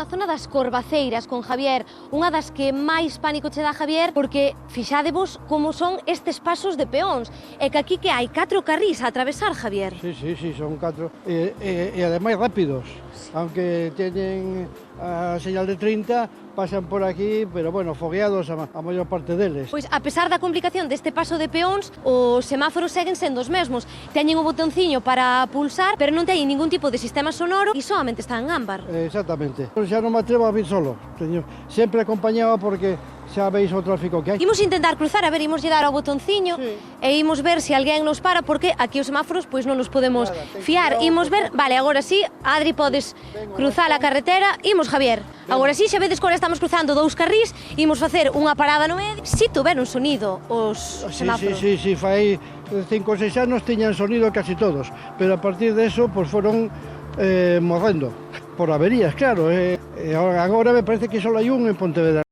A zona das Corvaceiras con Javier, unha das que máis pánico che dá Javier, porque fixadevos como son estes pasos de peóns, e que aquí que hai 4 carrís a atravesar, Javier. Sí, son 4, e ademais rápidos, aunque teñen a señal de 30, pasan por aquí, pero bueno, fogueados a maior parte deles. Pois, a pesar da complicación deste paso de peóns, os semáforos seguen sendo os mesmos. Teñen o botonciño para pulsar, pero non teñen ningún tipo de sistema sonoro e solamente están en ámbar. Exactamente. Xa non me atrevo a vir solo, teño sempre acompañado porque xa veis o tráfico que hai. Imos intentar cruzar, a ver, imos dar ao botonciño e imos ver se alguén nos para, porque aquí os semáforos pois non nos podemos fiar. Imos ver, vale, agora sí, Adri, podes cruzar a carretera. Imos, Javier. Agora sí, xa vedes que ahora estamos cruzando 2 carrís, imos facer unha parada no medio. Si tuveron sonido os semáforos. Sí, fai 5 ou 6 anos tiñan sonido casi todos, pero a partir de eso pois foron morrendo por averías, claro. Agora me parece que só hai un en Pontevedra.